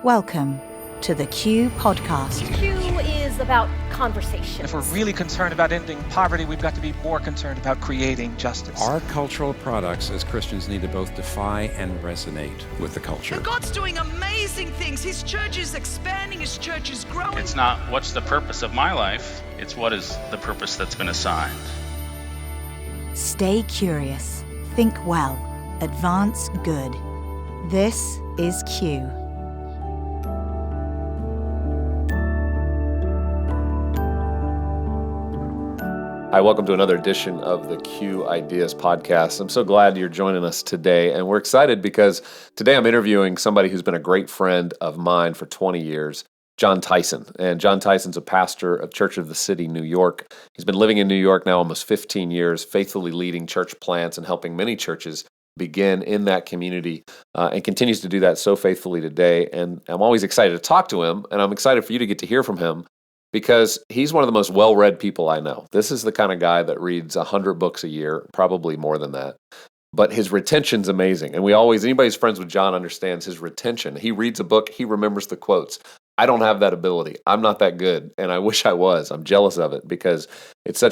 Welcome to the Q Podcast. Q is about conversation. If we're really concerned about ending poverty, we've got to be more concerned about creating justice. Our cultural products as Christians need to both defy and resonate with the culture. And God's doing amazing things. His church is expanding, his church is growing. It's not what's the purpose of my life, it's what is the purpose that's been assigned. Stay curious, think well, advance good. This is Q. Hi, welcome to another edition of the Q Ideas Podcast. I'm so glad you're joining us today, and we're excited because today I'm interviewing somebody who's been a great friend of mine for 20 years, John Tyson. And John Tyson's a pastor of Church of the City, New York. He's been living in New York now almost 15 years, faithfully leading church plants and helping many churches begin in that community, and continues to do that so faithfully today. And I'm always excited to talk to him, and I'm excited for you to get to hear from him, because he's one of the most well-read people I know. This is the kind of guy that reads 100 books a year, probably more than that. But his retention's amazing. And anybody who's friends with John understands his retention. He reads a book, he remembers the quotes. I don't have that ability. I'm not that good, and I wish I was. I'm jealous of it because it's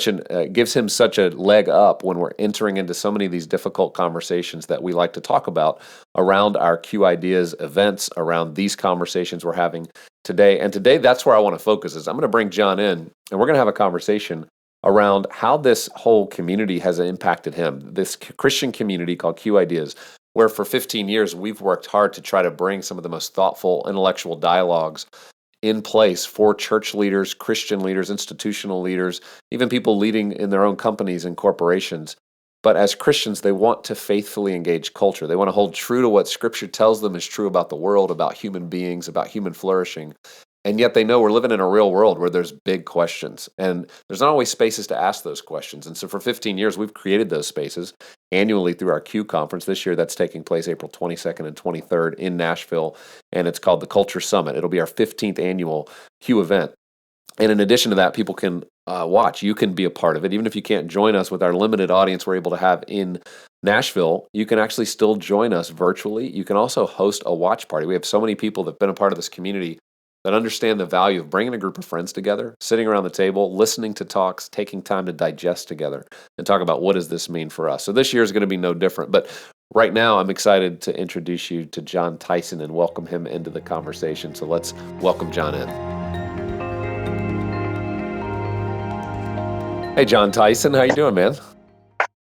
gives him such a leg up when we're entering into so many of these difficult conversations that we like to talk about around our Q Ideas events, around these conversations we're having today. And today, that's where I want to focus is I'm going to bring John in, and we're going to have a conversation around how this whole community has impacted him, this Christian community called Q Ideas, where for 15 years we've worked hard to try to bring some of the most thoughtful intellectual dialogues in place for church leaders, Christian leaders, institutional leaders, even people leading in their own companies and corporations. But as Christians, they want to faithfully engage culture. They want to hold true to what Scripture tells them is true about the world, about human beings, about human flourishing. And yet they know we're living in a real world where there's big questions. And there's not always spaces to ask those questions. And so for 15 years, we've created those spaces annually through our Q conference. This year, that's taking place April 22nd and 23rd in Nashville. And it's called the Culture Summit. It'll be our 15th annual Q event. And in addition to that, people can watch. You can be a part of it. Even if you can't join us with our limited audience we're able to have in Nashville, you can actually still join us virtually. You can also host a watch party. We have so many people that have been a part of this community that understand the value of bringing a group of friends together, sitting around the table, listening to talks, taking time to digest together, and talk about what does this mean for us. So this year is going to be no different. But right now, I'm excited to introduce you to John Tyson and welcome him into the conversation. So let's welcome John in. Hey, John Tyson, how you doing, man?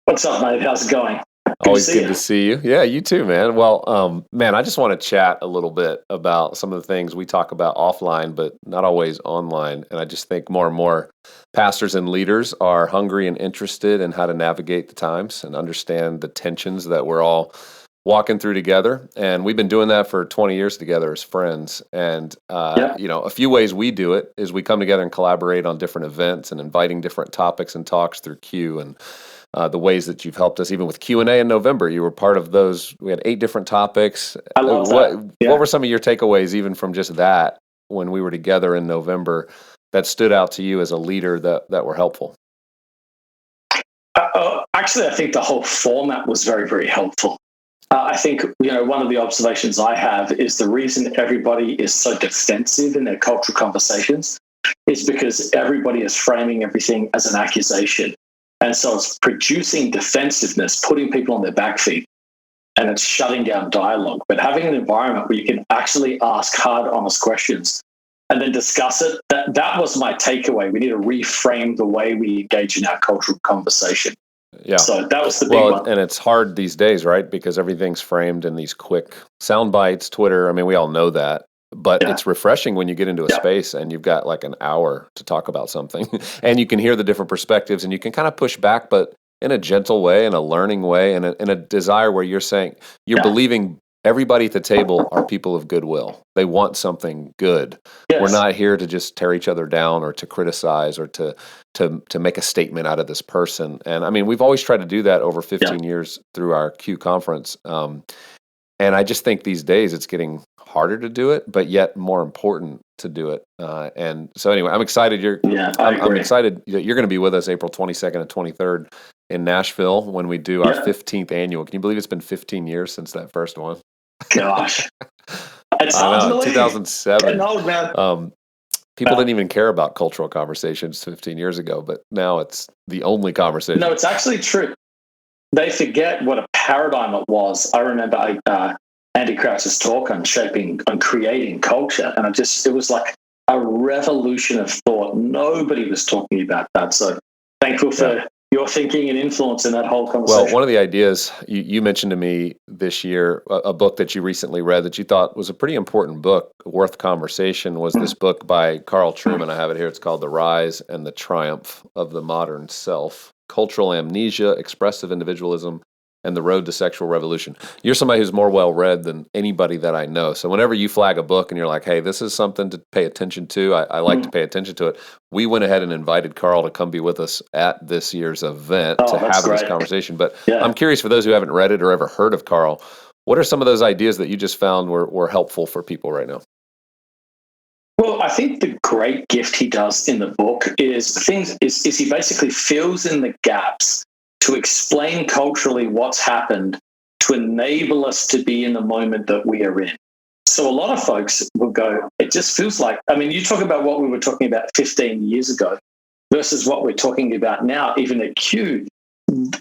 What's up, mate? How's it going? Always good to see you. Yeah, you too, man. Well, man, I just want to chat a little bit about some of the things we talk about offline, but not always online. And I just think more and more pastors and leaders are hungry and interested in how to navigate the times and understand the tensions that we're all walking through together. And we've been doing that for 20 years together as friends. And, a few ways we do it is we come together and collaborate on different events and inviting different topics and talks through Q. And the ways that you've helped us, even with Q&A in November, you were part of those. We had 8 different topics. I love that. Yeah. What were some of your takeaways, even from just that, when we were together in November, that stood out to you as a leader that were helpful? Actually, I think the whole format was very, very helpful. I think, one of the observations I have is the reason everybody is so defensive in their cultural conversations is because everybody is framing everything as an accusation. And so it's producing defensiveness, putting people on their back feet, and it's shutting down dialogue. But having an environment where you can actually ask hard, honest questions and then discuss it, that was my takeaway. We need to reframe the way we engage in our cultural conversation. Yeah. So that was the big one. And it's hard these days, right? Because everything's framed in these quick sound bites, Twitter. I mean, we all know that. But it's refreshing when you get into a space and you've got like an hour to talk about something and you can hear the different perspectives and you can kind of push back, but in a gentle way, in a learning way, and in a desire where you're saying, you're believing everybody at the table are people of goodwill. They want something good. Yes. We're not here to just tear each other down or to criticize or to make a statement out of this person. And I mean, we've always tried to do that over 15 years through our Q conference. And I just think these days it's getting harder to do it, but yet more important to do it. And so anyway, I'm excited. I'm excited that you're going to be with us April 22nd and 23rd in Nashville when we do our 15th annual. Can you believe it's been 15 years since that first one? Gosh. It's I hard to know, believe. 2007. Getting old, man. People didn't even care about cultural conversations 15 years ago, but now it's the only conversation. No, it's actually true. They forget what a paradigm it was. I remember Andy Crouch's talk on creating culture, and it was like a revolution of thought. Nobody was talking about that. So thankful for your thinking and influence in that whole conversation. Well, one of the ideas you mentioned to me this year, a book that you recently read that you thought was a pretty important book, worth conversation, was this book by Carl Trueman. I have it here. It's called The Rise and the Triumph of the Modern Self, Cultural Amnesia, Expressive Individualism, and the Road to Sexual Revolution. You're somebody who's more well-read than anybody that I know. So whenever you flag a book and you're like, hey, this is something to pay attention to, I like to pay attention to it. We went ahead and invited Carl to come be with us at this year's event to have this conversation. But I'm curious, for those who haven't read it or ever heard of Carl, what are some of those ideas that you just found were helpful for people right now? Well, I think the great gift he does in the book is he basically fills in the gaps to explain culturally what's happened to enable us to be in the moment that we are in. So a lot of folks will go, it just feels like, I mean, you talk about what we were talking about 15 years ago versus what we're talking about now, even at Q.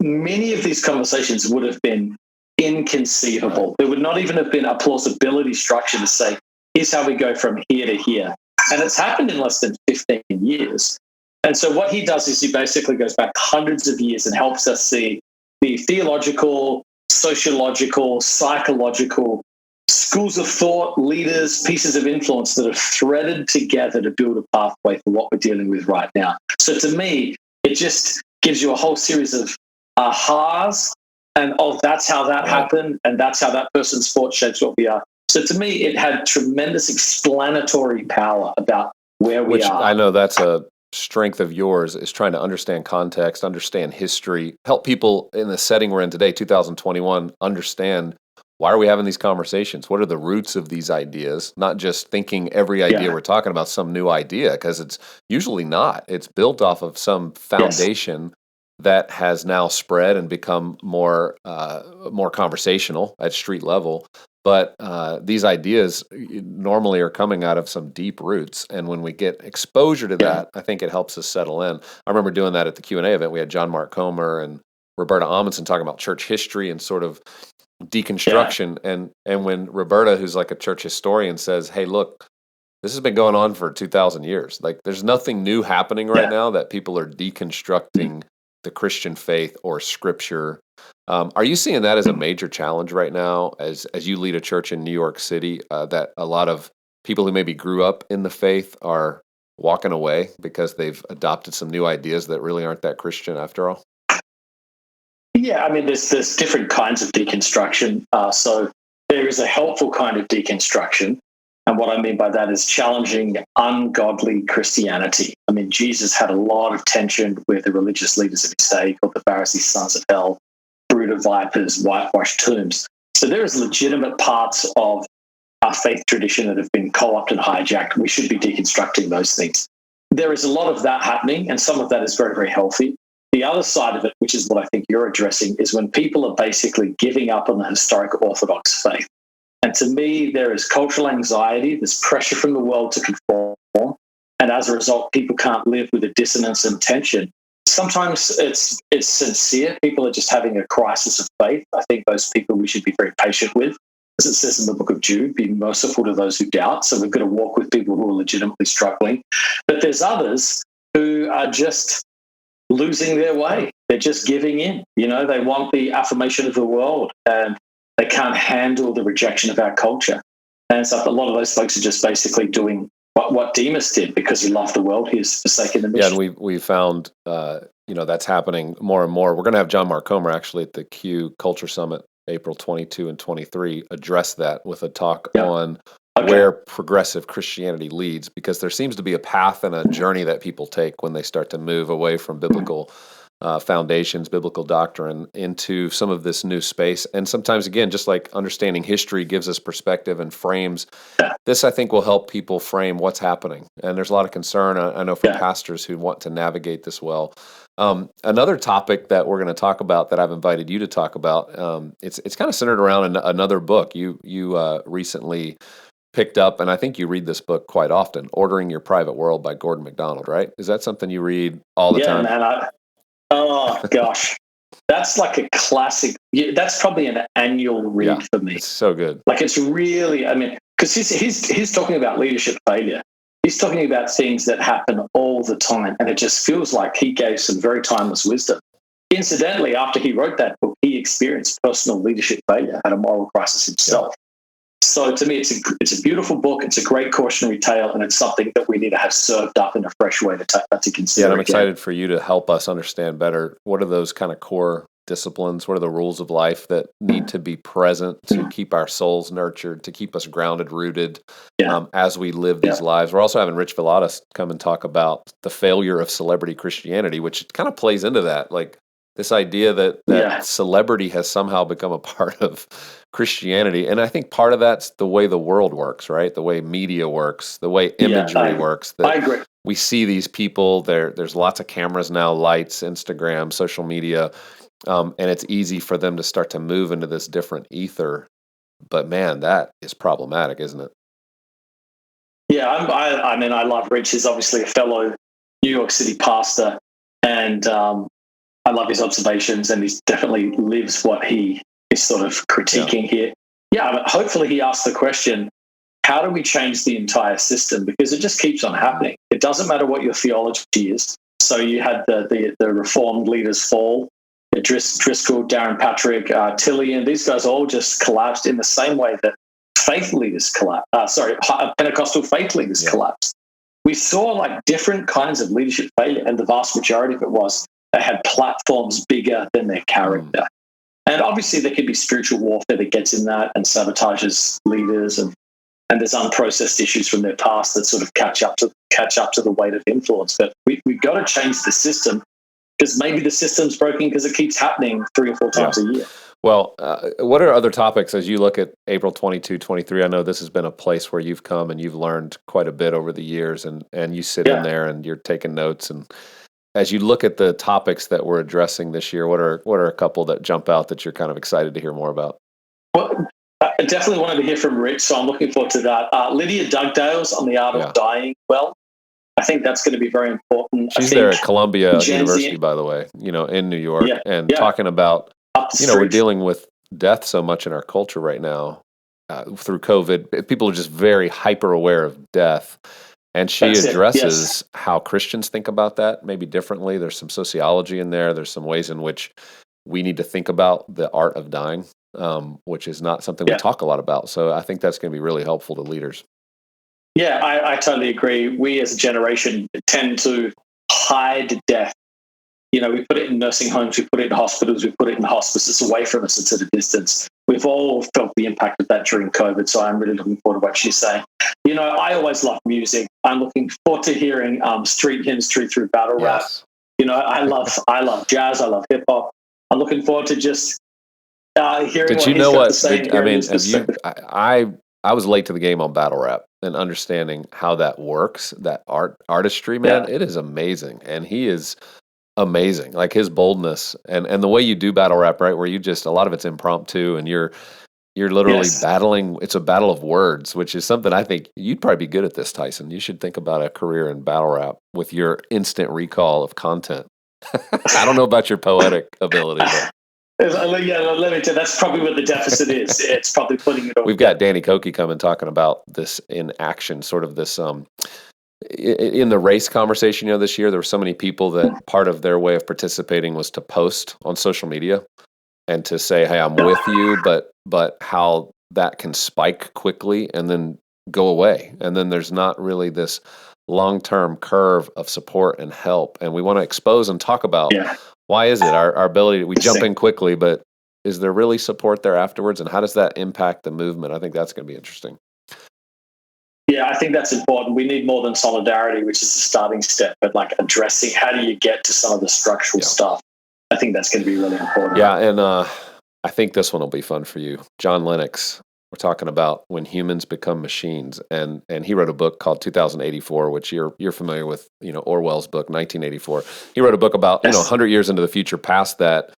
Many of these conversations would have been inconceivable. There would not even have been a plausibility structure to say, here's how we go from here to here. And it's happened in less than 15 years. And so what he does is he basically goes back hundreds of years and helps us see the theological, sociological, psychological schools of thought, leaders, pieces of influence that have threaded together to build a pathway for what we're dealing with right now. So to me, it just gives you a whole series of ahas and, oh, that's how that happened, and that's how that person's thought shapes what we are. So to me, it had tremendous explanatory power about where we are. I know that's a strength of yours, is trying to understand context, understand history, help people in the setting we're in today, 2021, understand why are we having these conversations? What are the roots of these ideas? Not just thinking every idea we're talking about some new idea, because it's usually not. It's built off of some foundation that has now spread and become more conversational at street level. But these ideas normally are coming out of some deep roots. And when we get exposure to that, I think it helps us settle in. I remember doing that at the Q&A event. We had John Mark Comer and Roberta Amundsen talking about church history and sort of deconstruction. And when Roberta, who's like a church historian, says, hey, look, this has been going on for 2,000 years. Like, there's nothing new happening right now that people are deconstructing the Christian faith or scripture. Are you seeing that as a major challenge right now as you lead a church in New York City, that a lot of people who maybe grew up in the faith are walking away because they've adopted some new ideas that really aren't that Christian after all? Yeah, I mean, there's different kinds of deconstruction. So there is a helpful kind of deconstruction. And what I mean by that is challenging ungodly Christianity. I mean, Jesus had a lot of tension with the religious leaders of his day, called the Pharisees, sons of hell, brood of vipers, whitewashed tombs. So there is legitimate parts of our faith tradition that have been co-opted and hijacked. We should be deconstructing those things. There is a lot of that happening, and some of that is very, very healthy. The other side of it, which is what I think you're addressing, is when people are basically giving up on the historic Orthodox faith. And to me, there is cultural anxiety, there's pressure from the world to conform, and as a result, people can't live with the dissonance and tension. Sometimes it's sincere. People are just having a crisis of faith. I think those people we should be very patient with. As it says in the book of Jude, be merciful to those who doubt. So we've got to walk with people who are legitimately struggling. But there's others who are just losing their way. They're just giving in. You know, they want the affirmation of the world, and they can't handle the rejection of our culture. And so a lot of those folks are just basically doing what Demas did, because he loved the world, he's forsaken the mission. Yeah, and we found that's happening more and more. We're going to have John Mark Comer actually at the Q Culture Summit, April 22 and 23, address that with a talk on where progressive Christianity leads, because there seems to be a path and a journey that people take when they start to move away from biblical foundations, biblical doctrine, into some of this new space. And sometimes, again, just like understanding history gives us perspective and frames, this, I think, will help people frame what's happening. And there's a lot of concern, I know, for pastors who want to navigate this well. Another topic that we're going to talk about, that I've invited you to talk about, it's kind of centered around another book. You recently picked up, and I think you read this book quite often, Ordering Your Private World by Gordon MacDonald, right? Is that something you read all the time? Yeah, man. Oh, gosh. That's like a classic. That's probably an annual read for me. It's so good. Like, it's really, I mean, because he's talking about leadership failure. He's talking about things that happen all the time. And it just feels like he gave some very timeless wisdom. Incidentally, after he wrote that book, he experienced personal leadership failure, had a moral crisis himself. Yeah. So to me, it's a beautiful book. It's a great cautionary tale, and it's something that we need to have served up in a fresh way to consider. Yeah, and I'm excited for you to help us understand better what are those kind of core disciplines, what are the rules of life that need to be present to keep our souls nurtured, to keep us grounded, rooted as we live these lives. We're also having Rich Villodas come and talk about the failure of celebrity Christianity, which kind of plays into that, like this idea that celebrity has somehow become a part of Christianity. And I think part of that's the way the world works, right? The way media works, the way imagery works. I agree. We see these people, there's lots of cameras now, lights, Instagram, social media, and it's easy for them to start to move into this different ether. But man, that is problematic, isn't it? Yeah, I mean, I love Rich. He's obviously a fellow New York City pastor, and I love his observations, and he definitely lives what he is sort of critiquing here. Yeah, but hopefully he asks the question, how do we change the entire system? Because it just keeps on happening. It doesn't matter what your theology is. So you had the Reformed leaders fall. Driscoll, Darren Patrick, Tillian, these guys all just collapsed in the same way that faith leaders collapsed. Pentecostal faith leaders collapsed. We saw like different kinds of leadership failure, and the vast majority of it was they had platforms bigger than their character. And obviously there could be spiritual warfare that gets in that and sabotages leaders, and there's unprocessed issues from their past that sort of catch up to the weight of influence. But we've got to change the system, because maybe the system's broken because it keeps happening 3 or 4 times a year. Well, what are other topics as you look at April 22, 23? I know this has been a place where you've come and you've learned quite a bit over the years, and you sit in there and you're taking notes. And as you look at the topics that we're addressing this year, what are a couple that jump out that you're kind of excited to hear more about? Well, I definitely wanted to hear from Rich, so I'm looking forward to that. Lydia Dugdale's on the art of dying well. I think that's going to be very important. She's there at Columbia University, by the way, in New York, talking about, we're dealing with death so much in our culture right now through COVID. People are just very hyper aware of death. And she addresses how Christians think about that maybe differently. There's some sociology in there. There's some ways in which we need to think about the art of dying, which is not something we talk a lot about. So I think that's going to be really helpful to leaders. Yeah, I totally agree. We as a generation tend to hide death. We put it in nursing homes, we put it in hospitals, we put it in hospices. It's away from us, it's at a distance. We've all felt the impact of that during COVID, so I'm really looking forward to what she's saying. I always love music. I'm looking forward to hearing street hymns through battle rap. I love jazz, I love hip hop. I'm looking forward to just hearing what he's got to say. I was late to the game on battle rap and understanding how that works, that artistry, man. It is amazing. And he is amazing. Like his boldness and the way you do battle rap, right? Where a lot of it's impromptu and you're literally battling. It's a battle of words, which is something I think you'd probably be good at this, Tyson. You should think about a career in battle rap with your instant recall of content. I don't know about your poetic ability, but. Let me tell you, that's probably what the deficit is. It's probably putting it over. We've got Danny Koke coming talking about this in action, sort of this in the race conversation. This year there were so many people that part of their way of participating was to post on social media and to say, "Hey, I'm with you," but how that can spike quickly and then go away, and then there's not really this long-term curve of support and help. And we want to expose and talk about. Why is it our ability? We jump in quickly, but is there really support there afterwards? And how does that impact the movement? I think that's going to be interesting. Yeah, I think that's important. We need more than solidarity, which is the starting step, but like addressing how do you get to some of the structural stuff. I think that's going to be really important. Yeah, and I think this one will be fun for you. John Lennox. We're talking about when humans become machines, and he wrote a book called 2084, which you're familiar with, Orwell's book 1984. He wrote a book about 100 years into the future, past that,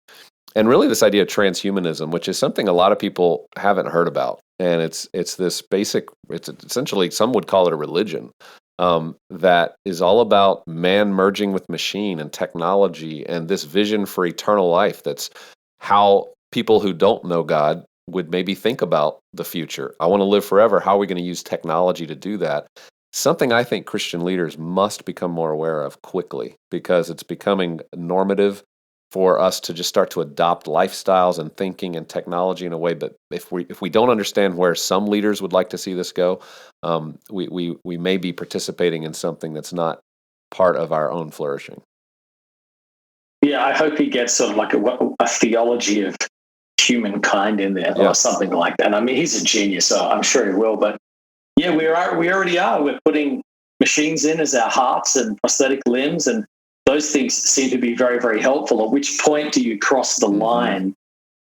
and really this idea of transhumanism, which is something a lot of people haven't heard about. And it's this basic, it's essentially, some would call it a religion, that is all about man merging with machine and technology and this vision for eternal life. That's how people who don't know God would maybe think about the future. I want to live forever. How are we going to use technology to do that? Something I think Christian leaders must become more aware of quickly, because it's becoming normative for us to just start to adopt lifestyles and thinking and technology in a way. But if we don't understand where some leaders would like to see this go, we may be participating in something that's not part of our own flourishing. Yeah, I hope he gets sort of like a theology of humankind in there or something like that. I mean, he's a genius, so I'm sure he will. But yeah, we already are. We're putting machines in as our hearts and prosthetic limbs, and those things seem to be very, very helpful. At which point do you cross the line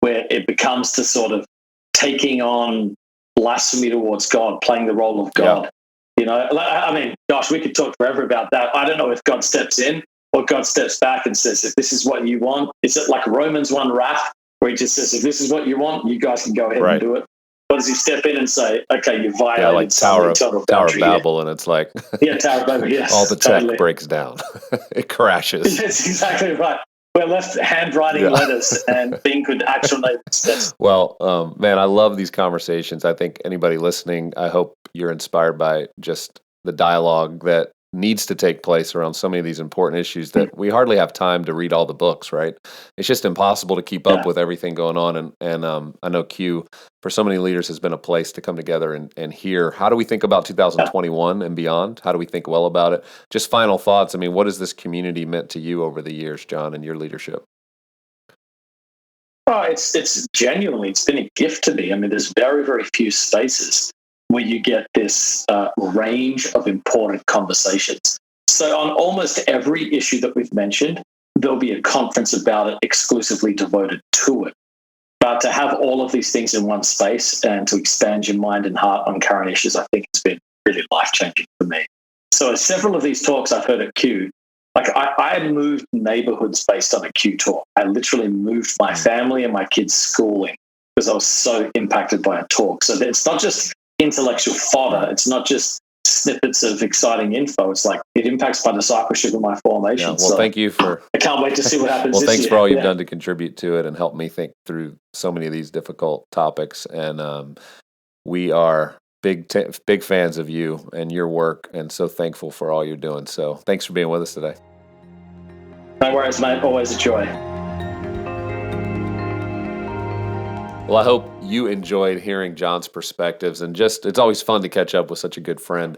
where it becomes to sort of taking on blasphemy towards God, playing the role of God? Yeah. You know, I mean, gosh, we could talk forever about that. I don't know if God steps in or God steps back and says, if this is what you want, is it like Romans 1 wrath, where he just says, if this is what you want, you guys can go ahead and do it? Or does he step in and say, okay, you violated like Tower of Babel, and it's like, Tower of Babel, yes. All the tech breaks down. It crashes. That's exactly right. We're left handwriting letters, and being good actual steps. Well, man, I love these conversations. I think anybody listening, I hope you're inspired by just the dialogue that needs to take place around so many of these important issues that we hardly have time to read all the books, right? It's just impossible to keep up with everything going on. And I know Q, for so many leaders, has been a place to come together and hear, how do we think about 2021 and beyond? How do we think well about it? Just final thoughts. I mean, what has this community meant to you over the years, John, and your leadership? Oh, it's genuinely, it's been a gift to me. I mean, there's very, very few spaces where you get this range of important conversations. So on almost every issue that we've mentioned, there'll be a conference about it exclusively devoted to it. But to have all of these things in one space and to expand your mind and heart on current issues, I think has been really life-changing for me. So several of these talks I've heard at Q, like I moved neighborhoods based on a Q talk. I literally moved my family and my kids' schooling because I was so impacted by a talk. So it's not just intellectual fodder. It's not just snippets of exciting info. It's like it impacts my discipleship and my formation. Yeah, well, thank you for. I can't wait to see what happens. Well, this thanks year. for all you've done to contribute to it and help me think through so many of these difficult topics. And we are big fans of you and your work, and so thankful for all you're doing. So thanks for being with us today. No worries, mate. Always a joy. Well, I hope you enjoyed hearing John's perspectives, and just it's always fun to catch up with such a good friend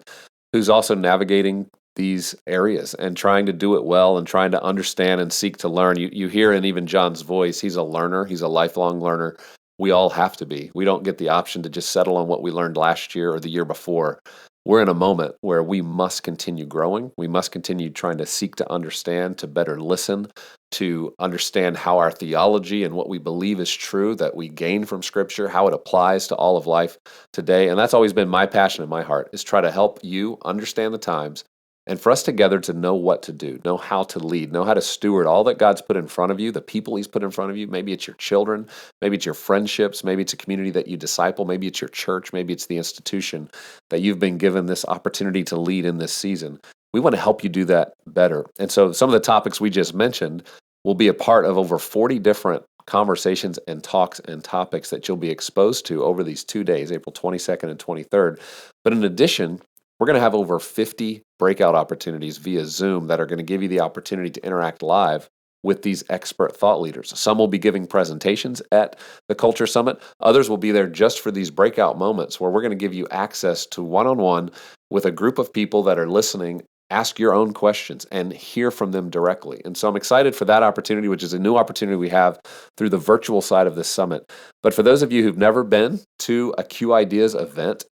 who's also navigating these areas and trying to do it well and trying to understand and seek to learn. You hear in even John's voice, he's a learner. He's a lifelong learner. We all have to be. We don't get the option to just settle on what we learned last year or the year before. We're in a moment where we must continue growing. We must continue trying to seek to understand, to better listen, to understand how our theology and what we believe is true that we gain from Scripture, how it applies to all of life today. And that's always been my passion in my heart, is try to help you understand the times and for us together to know what to do, know how to lead, know how to steward all that God's put in front of you, the people He's put in front of you. Maybe it's your children, maybe it's your friendships, maybe it's a community that you disciple, maybe it's your church, maybe it's the institution that you've been given this opportunity to lead in this season. We want to help you do that better. And so some of the topics we just mentioned will be a part of over 40 different conversations and talks and topics that you'll be exposed to over these 2 days, April 22nd and 23rd. But in addition, we're going to have over 50 breakout opportunities via Zoom that are going to give you the opportunity to interact live with these expert thought leaders. Some will be giving presentations at the Culture Summit. Others will be there just for these breakout moments where we're going to give you access to one-on-one with a group of people that are listening. Ask your own questions and hear from them directly. And so I'm excited for that opportunity, which is a new opportunity we have through the virtual side of this summit. But for those of you who've never been to a Q Ideas event,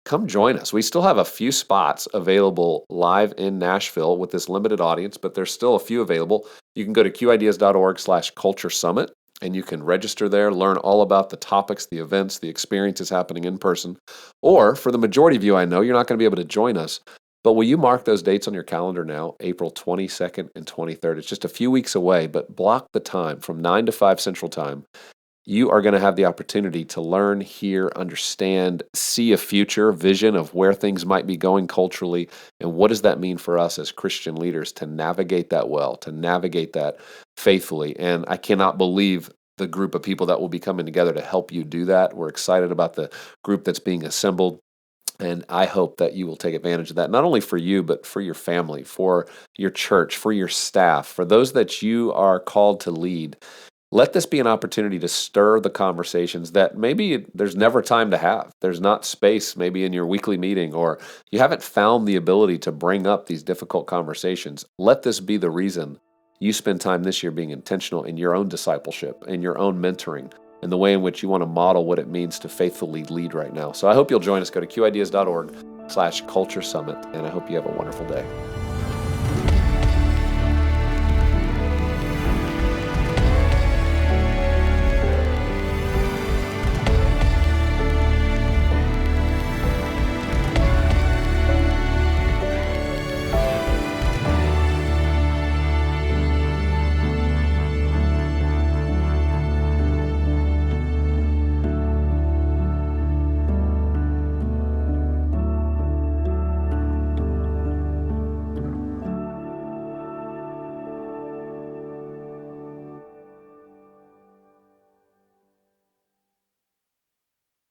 come join us. We still have a few spots available live in Nashville with this limited audience, but there's still a few available. You can go to qideas.org/culture summit, and you can register there, learn all about the topics, the events, the experiences happening in person. Or for the majority of you, I know you're not going to be able to join us, But will you mark those dates on your calendar now, April 22nd and 23rd? It's just a few weeks away, but block the time from 9 to 5 Central Time. You are going to have the opportunity to learn, hear, understand, see a future vision of where things might be going culturally, and what does that mean for us as Christian leaders to navigate that well, to navigate that faithfully. And I cannot believe the group of people that will be coming together to help you do that. We're excited about the group that's being assembled. And I hope that you will take advantage of that, not only for you, but for your family, for your church, for your staff, for those that you are called to lead. Let this be an opportunity to stir the conversations that maybe there's never time to have. There's not space maybe in your weekly meeting, or you haven't found the ability to bring up these difficult conversations. Let this be the reason you spend time this year being intentional in your own discipleship, in your own mentoring, and the way in which you want to model what it means to faithfully lead right now. So I hope you'll join us. Go to qideas.org/culture summit, and I hope you have a wonderful day.